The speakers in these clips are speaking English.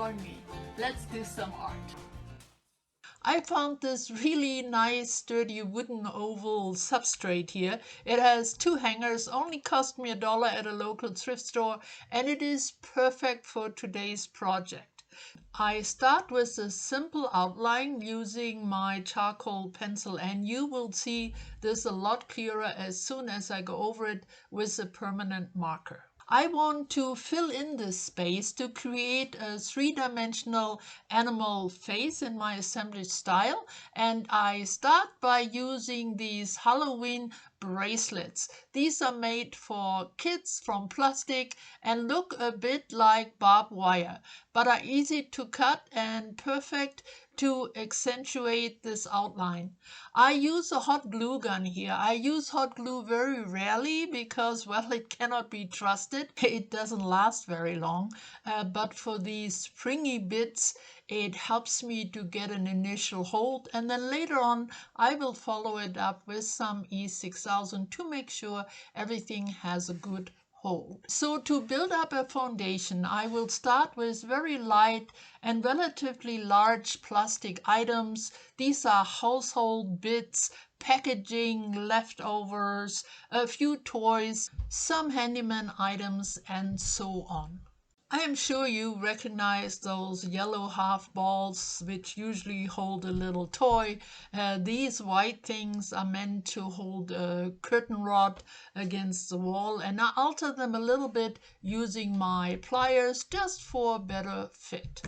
join me. Let's do some art. I found this really nice sturdy wooden oval substrate here. It has 2 hangers, only cost me $1 at a local thrift store, and it is perfect for today's project. I start with a simple outline using my charcoal pencil, and you will see this a lot clearer as soon as I go over it with a permanent marker. I want to fill in this space to create a 3-dimensional animal face in my assemblage style, and I start by using these Halloween bracelets. These are made for kids from plastic and look a bit like barbed wire, but are easy to cut and perfect to accentuate this outline. I use a hot glue gun here. I use hot glue very rarely because, well, it cannot be trusted. It doesn't last very long, but for these springy bits, it helps me to get an initial hold, and then later on I will follow it up with some E6000 to make sure everything has a good hold. So to build up a foundation, I will start with very light and relatively large plastic items. These are household bits, packaging, leftovers, a few toys, some handyman items, and so on. I am sure you recognize those yellow half balls which usually hold a little toy. These white things are meant to hold a curtain rod against the wall, and I alter them a little bit using my pliers just for better fit.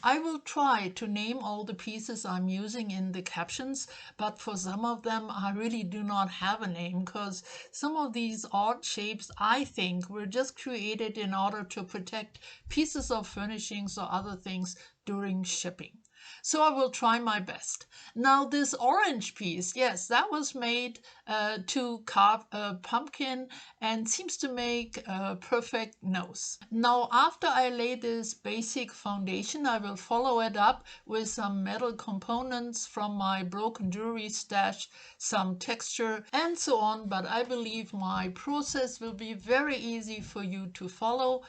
I will try to name all the pieces I'm using in the captions, but for some of them I really do not have a name because some of these odd shapes, I think, were just created in order to protect pieces of furnishings or other things during shipping. So I will try my best. Now this orange piece, yes, that was made to carve a pumpkin and seems to make a perfect nose. Now after I lay this basic foundation, I will follow it up with some metal components from my broken jewelry stash, some texture and so on, but I believe my process will be very easy for you to follow.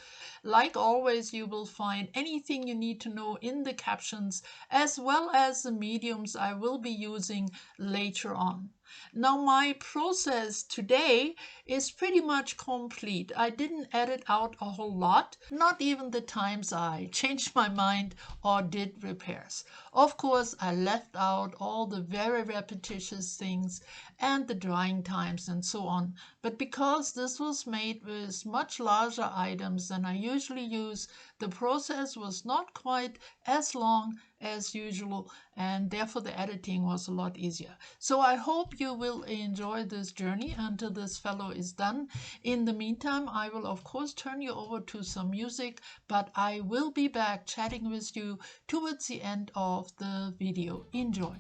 Like always, you will find anything you need to know in the captions, as well as the mediums I will be using later on. Now my process today is pretty much complete. I didn't edit out a whole lot, not even the times I changed my mind or did repairs. Of course, I left out all the very repetitious things and the drying times and so on. But because this was made with much larger items than I usually use, the process was not quite as long as usual, and therefore the editing was a lot easier. So I hope you will enjoy this journey until this fellow is done. In the meantime, I will of course turn you over to some music, but I will be back chatting with you towards the end of the video. Enjoy.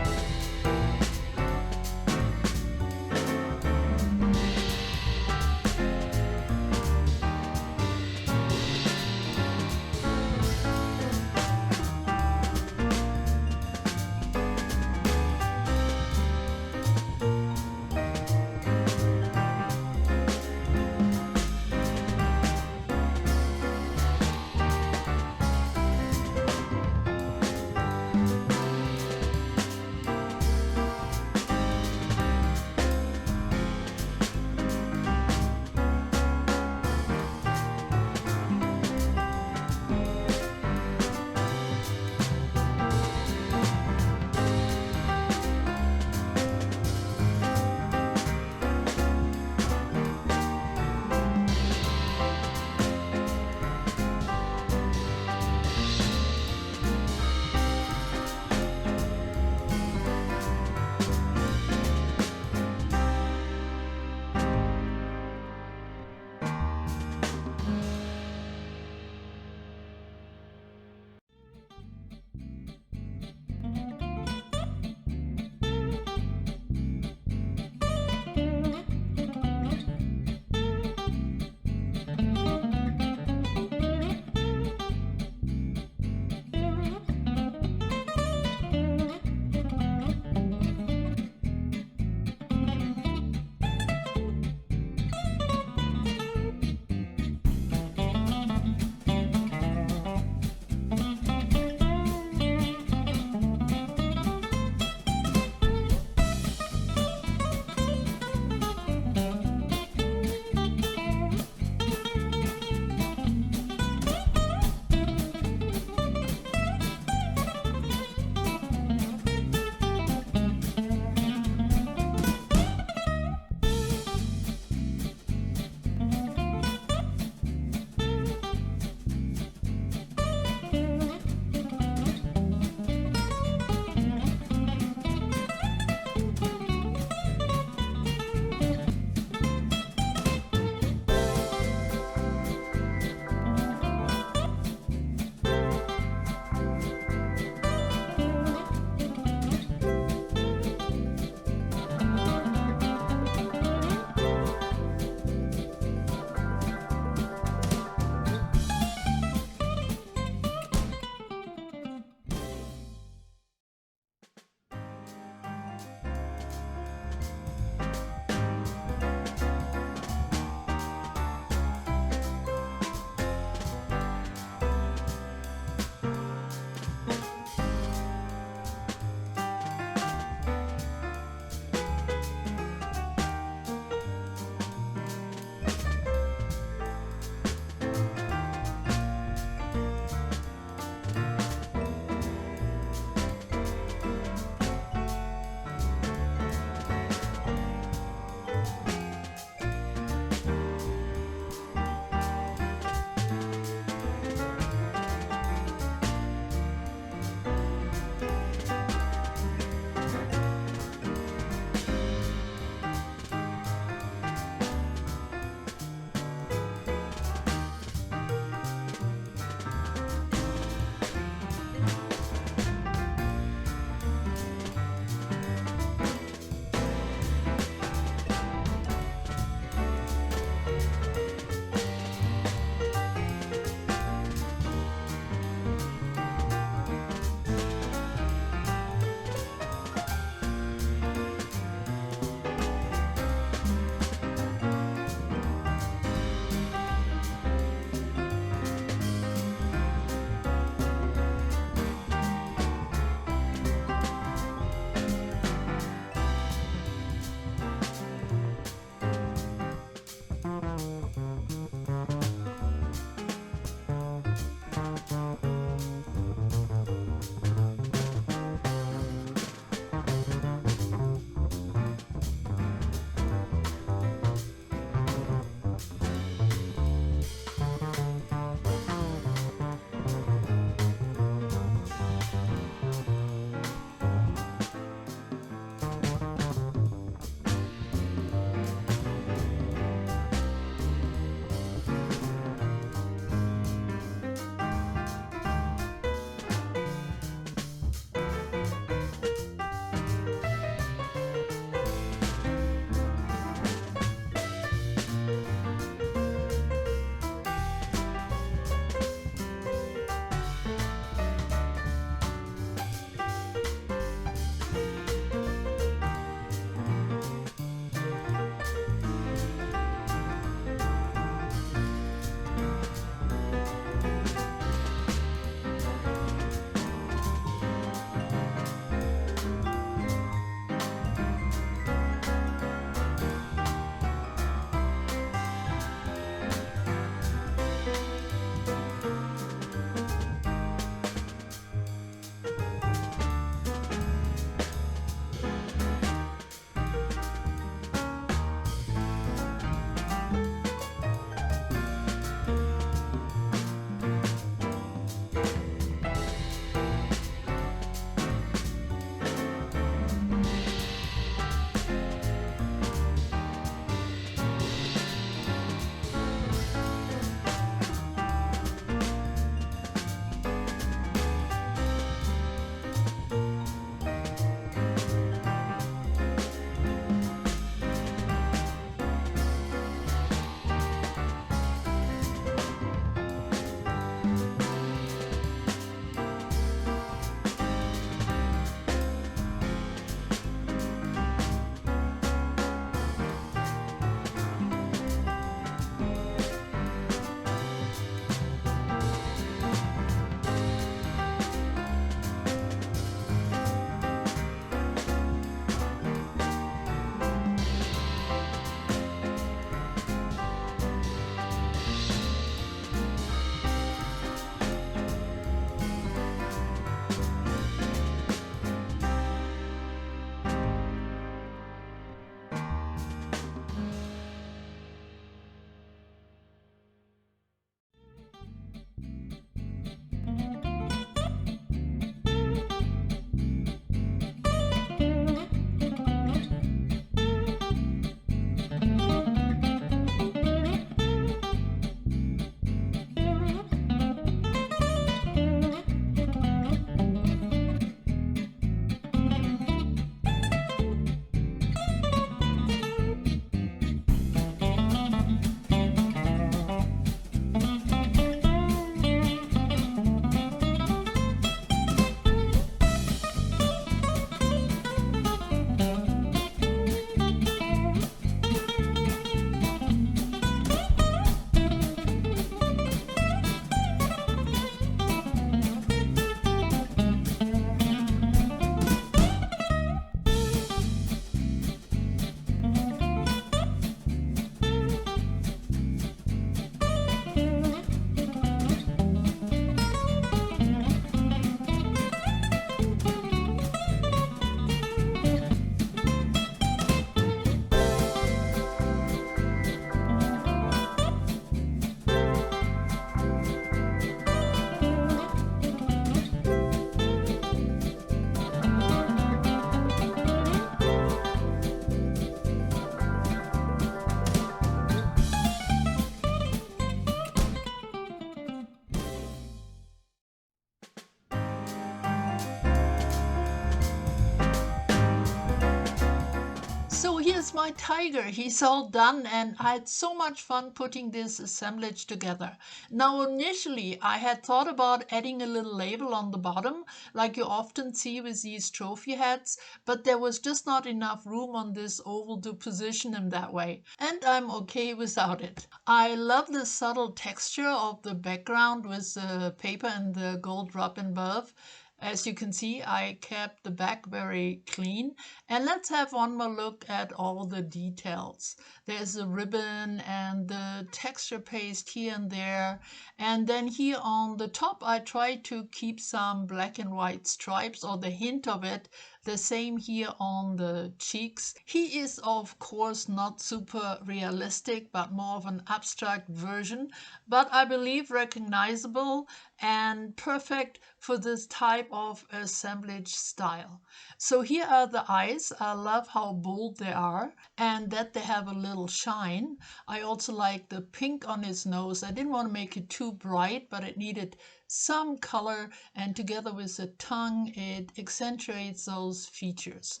is my tiger. He's all done, and I had so much fun putting this assemblage together. Now, initially, I had thought about adding a little label on the bottom, like you often see with these trophy hats, but there was just not enough room on this oval to position him that way, and I'm okay without it. I love the subtle texture of the background with the paper and the gold rub above. As you can see, I kept the back very clean. And let's have one more look at all the details. There's a ribbon and the texture paste here and there. And then here on the top, I tried to keep some black and white stripes, or the hint of it. The same here on the cheeks. He is, of course, not super realistic, but more of an abstract version, but I believe recognizable and perfect for this type of assemblage style. So here are the eyes. I love how bold they are and that they have a little shine. I also like the pink on his nose. I didn't want to make it too bright, but it needed some color, and together with the tongue, it accentuates those features.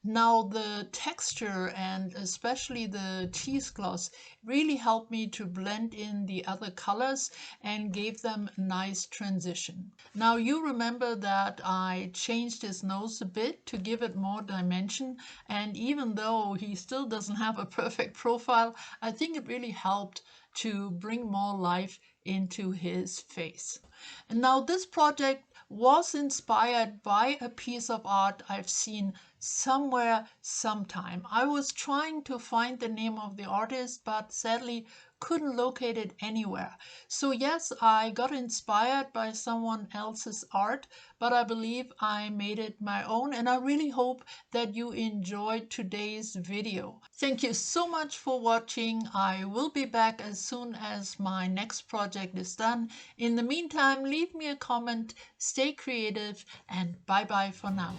Now, the texture and especially the cheesecloth really helped me to blend in the other colors and gave them a nice transition. Now, you remember that I changed his nose a bit to give it more dimension, and even though he still doesn't have a perfect profile, I think it really helped to bring more life into his face. And now this project was inspired by a piece of art I've seen somewhere sometime. I was trying to find the name of the artist, but sadly couldn't locate it anywhere. So yes, I got inspired by someone else's art, but I believe I made it my own, and I really hope that you enjoyed today's video. Thank you so much for watching. I will be back as soon as my next project is done. In the meantime, leave me a comment, stay creative, and bye bye for now.